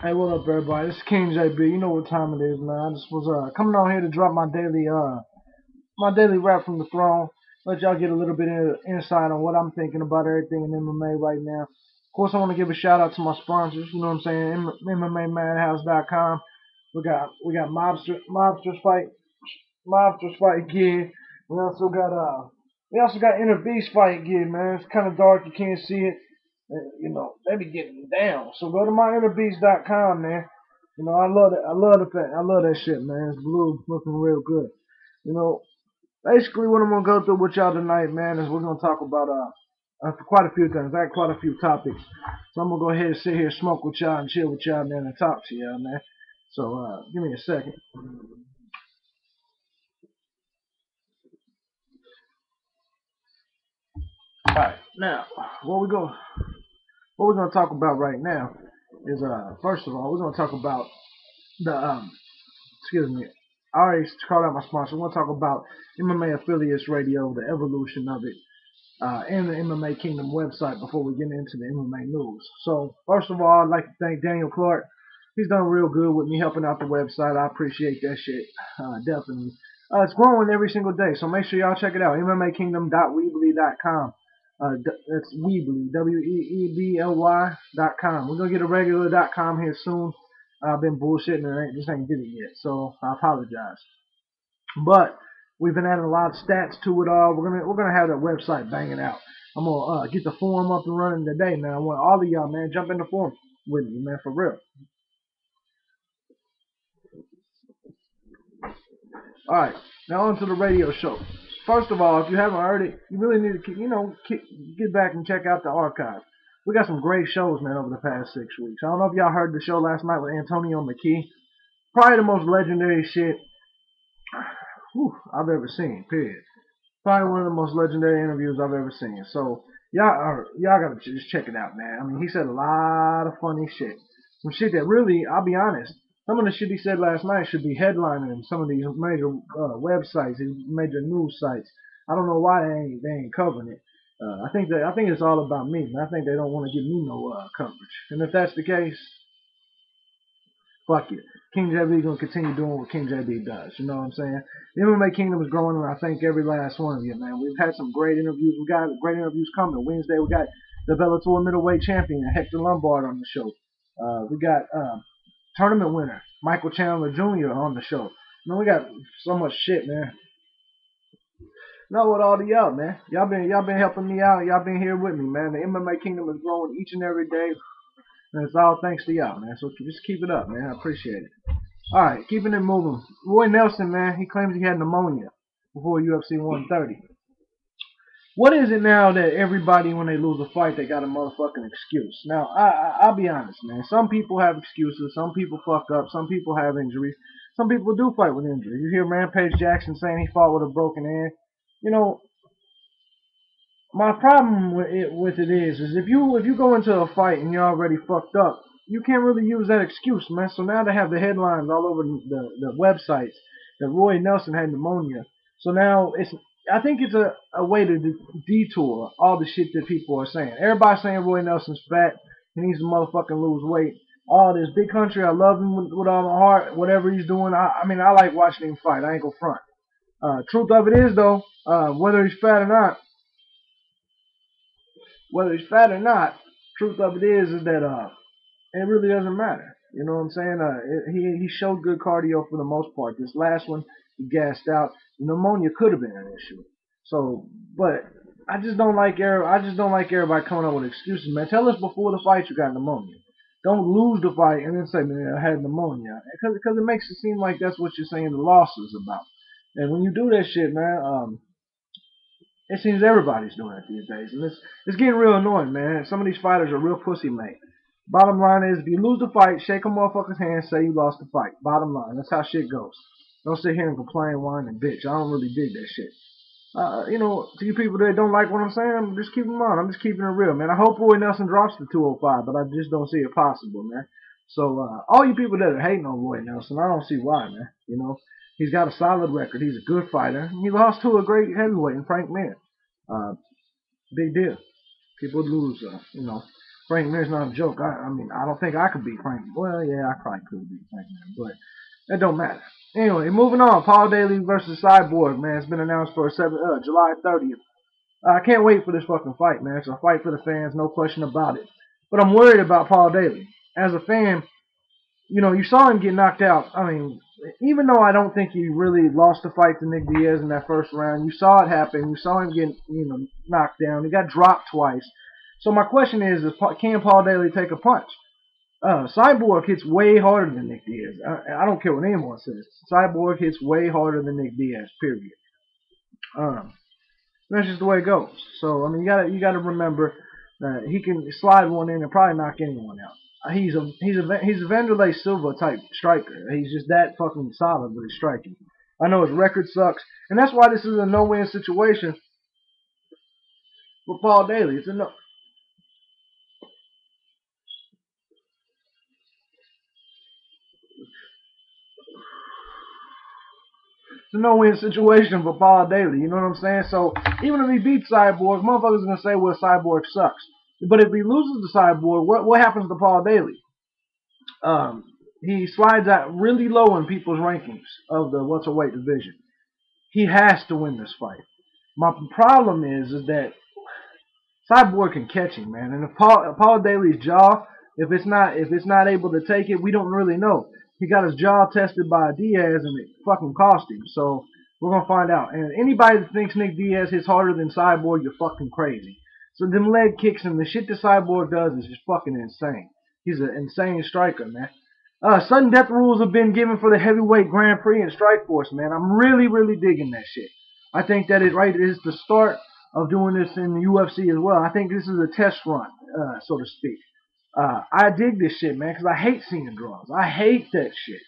Hey, what up, everybody? This is King JB. You know what time it is, man. I just was coming on here to drop my daily rap from the throne. Let y'all get a little bit of insight on what I'm thinking about everything in MMA right now. Of course, I want to give a shout out to my sponsors. You know what I'm saying? MMAMadhouse.com. We got Mobsters Fight Gear. We also got Inner Beast Fight Gear, man. It's kind of dark, you can't see it. You know, they be getting down. So go to myinnerbeast.com, man. You know, I love it. I love that shit, man. It's blue, looking real good. You know, basically what I'm gonna go through with y'all tonight, man, is we're gonna talk about quite a few things. I got quite a few topics. So I'm gonna go ahead and sit here, smoke with y'all, and chill with y'all, man, and talk to y'all, man. So give me a second. All right, now what we're gonna talk about right now is first of all we're gonna talk about the excuse me. I already called out my sponsor. We're gonna talk about MMA Affiliates Radio, the evolution of it, and the MMA Kingdom website before we get into the MMA news. So first of all, I'd like to thank Daniel Clark. He's done real good with me helping out the website. I appreciate that shit, definitely. It's growing every single day, so make sure y'all check it out. MMAKingdom.weebly.com. That's Weebly, WEEBLY.com. We're gonna get a regular .com here soon. I've been bullshitting and just ain't did it yet, so I apologize. But we've been adding a lot of stats to it all. We're gonna have that website banging out. I'm gonna get the forum up and running today, man. I want all of y'all, man, jump in the forum with me, man, for real. All right, now on to the radio show. First of all, if you haven't heard it, you really need to, get back and check out the archive. We got some great shows, man, over the past 6 weeks. I don't know if y'all heard the show last night with Antonio McKee. Probably the most legendary shit I've ever seen. Period. Probably one of the most legendary interviews I've ever seen. So y'all gotta just check it out, man. I mean, he said a lot of funny shit. Some shit that really, I'll be honest, some of the shit he said last night should be headlining some of these major websites, these major news sites. I don't know why they ain't covering it. I think it's all about me, man. I think they don't want to give me no coverage. And if that's the case, fuck it. King JB gonna continue doing what King JB does. You know what I'm saying? The MMA Kingdom is growing, and I thank every last one of you, man. We've had some great interviews. We got great interviews coming. Wednesday we got the Bellator middleweight champion Hector Lombard on the show. We got tournament winner Michael Chandler Jr. on the show. Man, we got so much shit, man. Know what all of y'all, man. Y'all been helping me out. Y'all been here with me, man. The MMA Kingdom is growing each and every day, and it's all thanks to y'all, man. So just keep it up, man. I appreciate it. All right, keeping it moving. Roy Nelson, man, he claims he had pneumonia before UFC 130. What is it now that everybody, when they lose a fight, they got a motherfucking excuse? Now, I'll be honest, man. Some people have excuses. Some people fuck up. Some people have injuries. Some people do fight with injury. You hear Rampage Jackson saying he fought with a broken hand. You know, my problem with it is if you go into a fight and you're already fucked up, you can't really use that excuse, man. So now they have the headlines all over the websites that Roy Nelson had pneumonia. So now I think it's a way to detour all the shit that people are saying. Everybody's saying Roy Nelson's fat. He needs to motherfucking lose weight. All this big country, I love him with all my heart. Whatever he's doing, I mean, I like watching him fight. I ain't gonna front. Truth of it is though, whether he's fat or not, truth of it is that it really doesn't matter. You know what I'm saying? He showed good cardio for the most part. This last one, he gassed out. Pneumonia could have been an issue. So, but I just don't like everybody coming up with excuses, man. Tell us before the fight you got pneumonia. Don't lose the fight and then say, man, I had pneumonia, because it makes it seem like that's what you're saying the loss is about. And when you do that shit, man, it seems everybody's doing it these days, and it's getting real annoying, man. Some of these fighters are real pussy made. Bottom line is, if you lose the fight, shake a motherfucker's hand, say you lost the fight. Bottom line, that's how shit goes. Don't sit here and complain, whine, and bitch. I don't really dig that shit. To you people that don't like what I'm saying, just keep in mind, I'm just keeping it real, man. I hope Roy Nelson drops the 205, but I just don't see it possible, man. So, all you people that are hating on Roy Nelson, I don't see why, man. He's got a solid record. He's a good fighter. He lost to a great heavyweight in Frank Mir. Uh, Big deal. People lose, Frank Mir's not a joke. I mean, I don't think I could beat Frank. Well, yeah, I probably could beat Frank Mir, but that don't matter. Anyway, moving on. Paul Daly versus Cyborg, man. It's been announced for July 30th. I can't wait for this fucking fight, man. It's a fight for the fans, no question about it. But I'm worried about Paul Daly. As a fan, you saw him get knocked out. I mean, even though I don't think he really lost the fight to Nick Diaz in that first round, you saw it happen. You saw him get, knocked down. He got dropped twice. So my question is can Paul Daly take a punch? Cyborg hits way harder than Nick Diaz. I don't care what anyone says. Cyborg hits way harder than Nick Diaz. Period. That's just the way it goes. So I mean, you gotta remember that he can slide one in and probably knock anyone out. He's a Vanderlei Silva type striker. He's just that fucking solid with his striking. I know his record sucks, and that's why this is a no-win situation for Paul Daly. It's a no-win situation for Paul Daly. You know what I'm saying? So even if he beats Cyborg, motherfuckers gonna say, well, Cyborg sucks. But if he loses to Cyborg, what happens to Paul Daly? He slides out really low in people's rankings of the welterweight division. He has to win this fight. My problem is that Cyborg can catch him, man. And if Paul Daly's jaw, if it's not able to take it, we don't really know. He got his jaw tested by Diaz, and it fucking cost him. So we're gonna find out. And anybody that thinks Nick Diaz hits harder than Cyborg, you're fucking crazy. So them leg kicks and the shit that Cyborg does is just fucking insane. He's an insane striker, man. Sudden death rules have been given for the heavyweight Grand Prix and Strikeforce, man. I'm really, really digging that shit. I think that it is the start of doing this in the UFC as well. I think this is a test run, so to speak. I dig this shit, man, because I hate seeing draws. I hate that shit.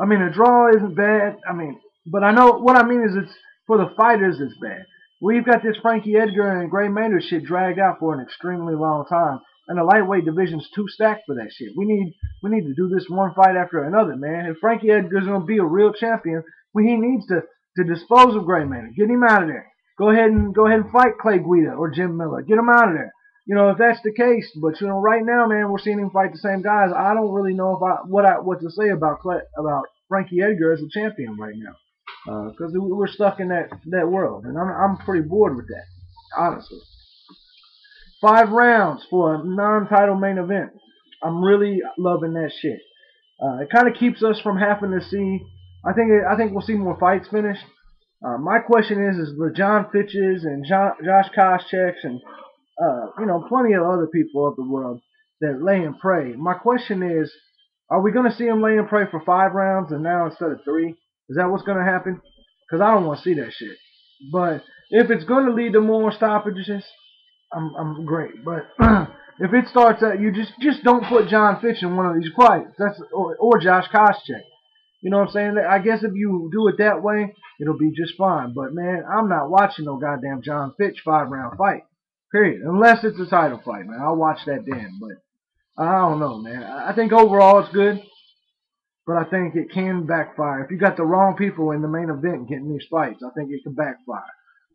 I mean, a draw isn't bad. I mean, but I know what I mean is it's for the fighters. It's bad. We've got this Frankie Edgar and Gray Maynard shit dragged out for an extremely long time, and the lightweight division's too stacked for that shit. We need to do this one fight after another, man. If Frankie Edgar's gonna be a real champion, he needs to dispose of Gray Maynard. Get him out of there. Go ahead and fight Clay Guida or Jim Miller. Get him out of there. If that's the case, but right now, man, we're seeing him fight the same guys. I don't really know what to say about Frankie Edgar as a champion right now, because we're stuck in that world, and I'm pretty bored with that, honestly. 5 rounds for a non-title main event. I'm really loving that shit. It kind of keeps us from having to see. I think we'll see more fights finished. My question is the John Fitches and Josh Koscheck's and plenty of other people of the world that lay and pray. My question is, are we going to see them lay and pray for 5 rounds and now instead of 3? Is that what's going to happen? Because I don't want to see that shit. But if it's going to lead to more stoppages, I'm great. But if it starts at you just don't put John Fitch in one of these fights. Or Josh Koscheck. You know what I'm saying? I guess if you do it that way, it'll be just fine. But man, I'm not watching no goddamn John Fitch 5-round fight. Period. Unless it's a title fight, man. I'll watch that then. But I don't know, man. I think overall it's good. But I think it can backfire. If you got the wrong people in the main event getting these fights, I think it can backfire.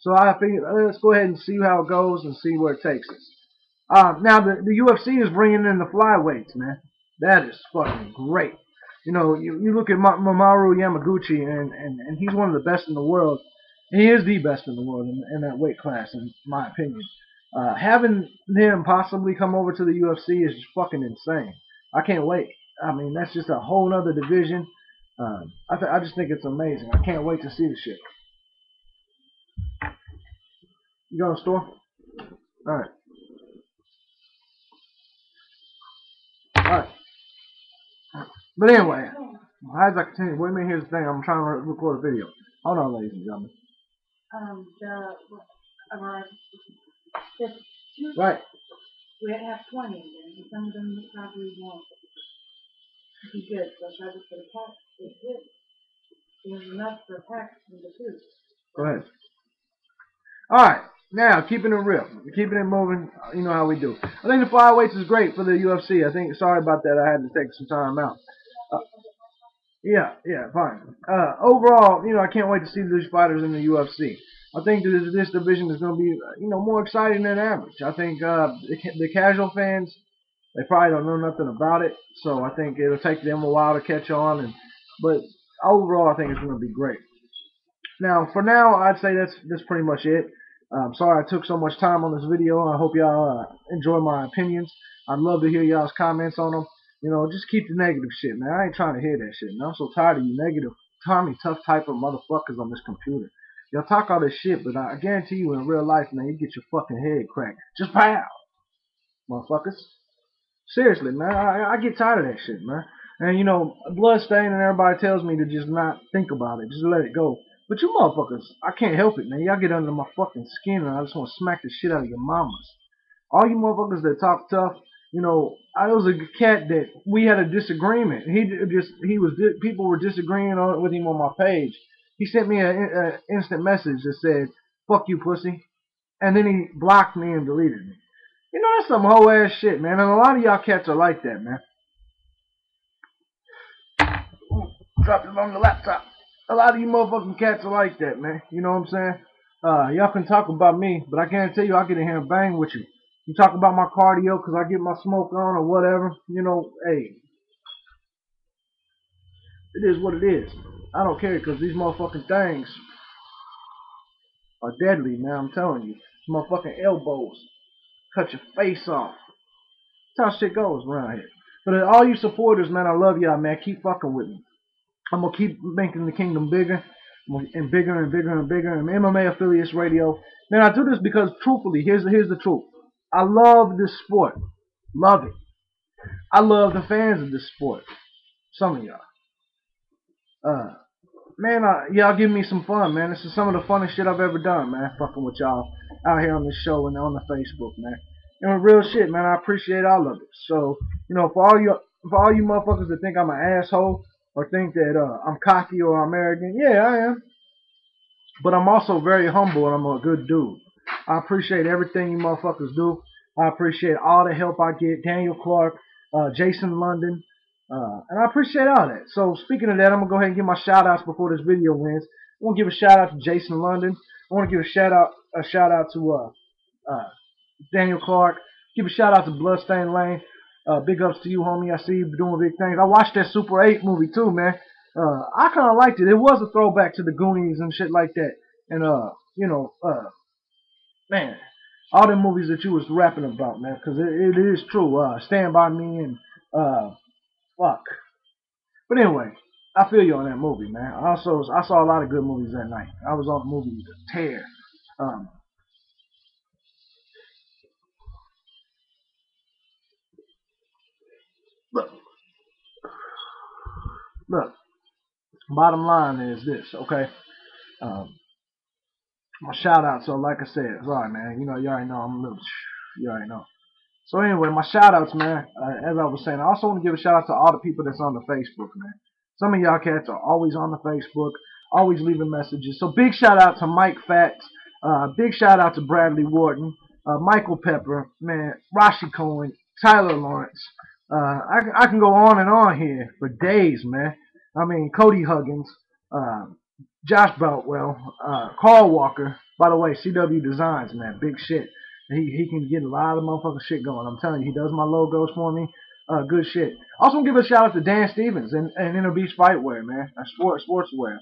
So I think let's go ahead and see how it goes and see where it takes us. Now the UFC is bringing in the flyweights, man. That is fucking great. You look at Mamoru Yamaguchi, and he's one of the best in the world. He is the best in the world in that weight class, in my opinion. Having him possibly come over to the UFC is just fucking insane. I can't wait. I mean, that's just a whole other division. I just think it's amazing. I can't wait to see the shit. You going to the store? Alright. Alright. But anyway, as I continue, wait a minute, here's the thing. I'm trying to record a video. Hold on, ladies and gentlemen. Right. We have 20 and some of them probably won't be good, so I tried to put a pack. It's good. There's enough for a pack of the food. Go ahead. Alright, now, keeping it real. Keeping it moving, you know how we do. I think the flyweights is great for the UFC. Sorry about that, I had to take some time out. Yeah, fine. Overall, I can't wait to see these fighters in the UFC. I think this division is going to be, more exciting than average. I think the casual fans, They probably don't know nothing about it, so I think it'll take them a while to catch on. But overall, I think it's going to be great. Now, for now, I'd say that's pretty much it. Sorry I took so much time on this video. I hope y'all enjoy my opinions. I'd love to hear y'all's comments on them. You know, just keep the negative shit, man. I ain't trying to hear that shit, man. I'm so tired of you negative, Tommy tough type of motherfuckers on this computer. Y'all talk all this shit, but I guarantee you in real life, man, you get your fucking head cracked. Just pow, motherfuckers. Seriously, man, I get tired of that shit, man. And you know, Bloodstain and everybody tells me to just not think about it, just let it go. But you motherfuckers, I can't help it, man. Y'all get under my fucking skin, and I just want to smack the shit out of your mamas. All you motherfuckers that talk tough, you know, I was a cat that we had a disagreement. People were disagreeing with him on my page. He sent me an instant message that said, "Fuck you, pussy," and then he blocked me and deleted me. You know, that's some whole ass shit, man. And a lot of y'all cats are like that, man. Dropped it on the laptop. A lot of you motherfucking cats are like that, man. You know what I'm saying? Y'all can talk about me, but I can't tell you I'll get in here and bang with you. You talk about my cardio because I get my smoke on or whatever. You know, hey, it is what it is. I don't care because these motherfucking things are deadly, man. I'm telling you. These motherfucking elbows cut your face off. That's how shit goes around here. But all you supporters, man, I love y'all, man. Keep fucking with me. I'm gonna keep making the kingdom bigger and bigger and bigger and bigger. And MMA Affiliates Radio. Man, I do this because, truthfully, here's the truth. I love this sport. Love it. I love the fans of this sport. Some of y'all. Man, y'all give me some fun, man. This is some of the funnest shit I've ever done, man. Fucking with y'all out here on this show and on the Facebook, man. And real shit, man. I appreciate all of it. So, you know, for all you motherfuckers that think I'm an asshole or think that I'm cocky or I'm arrogant, yeah, I am. But I'm also very humble and I'm a good dude. I appreciate everything you motherfuckers do. I appreciate all the help I get. Daniel Clark, Jason London, and I appreciate all that. So speaking of that, I'm going to go ahead and give my shout outs before this video ends. I want to give a shout out to Jason London. I want to give a shout out to Daniel Clark. Give a shout out to Bloodstained Lane. Big ups to you, homie. I see you doing big things. I watched that Super 8 movie too, man. I kind of liked it. It was a throwback to the Goonies and shit like that. And you know, man, all the movies that you was rapping about, man, because it is true. Stand by Me and fuck. But anyway, I feel you on that movie, man. I saw a lot of good movies that night. I was on the movie tear. Um, look, look. Bottom line is this, okay? Um, my shout out. So like I said, sorry, man. You know, you already know I'm a little. You already know. So anyway, my shout outs, man. As I was saying, I also want to give a shout out to all the people that's on the Facebook, man. Some of y'all cats are always on the Facebook, always leaving messages. So big shout out to Mike Fatts. Big shout out to Bradley Wharton, Michael Pepper, man, Rashi Cohen, Tyler Lawrence. I can go on and on here for days, man. I mean, Cody Huggins, uh, Josh Beltwell, Carl Walker. By the way, CW Designs, man, big shit. He can get a lot of motherfucking shit going. I'm telling you, he does my logos for me. Good shit. Also, give a shout out to Dan Stevens and Inner Beast Fightwear, man. Sportswear.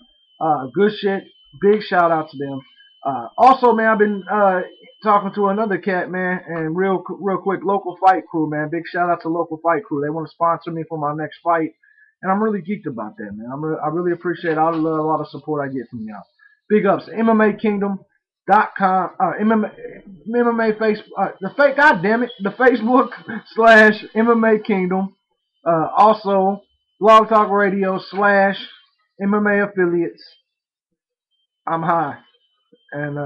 Good shit. Big shout out to them. Also, man, I've been talking to another cat, man, and real quick, Local Fight Crew, man. Big shout out to Local Fight Crew. They want to sponsor me for my next fight, and I'm really geeked about that, man. I really appreciate all the love, all the support I get from y'all. Big ups, MMA Kingdom. .com MMA face God damn it, the Facebook / MMA Kingdom, also Blog Talk Radio / MMA Affiliates. I'm high, and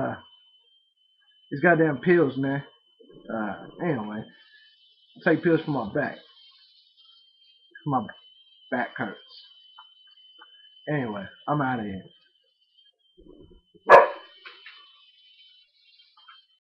these goddamn pills, man. Anyway, I take pills for my back. My back hurts. Anyway, I'm out of here.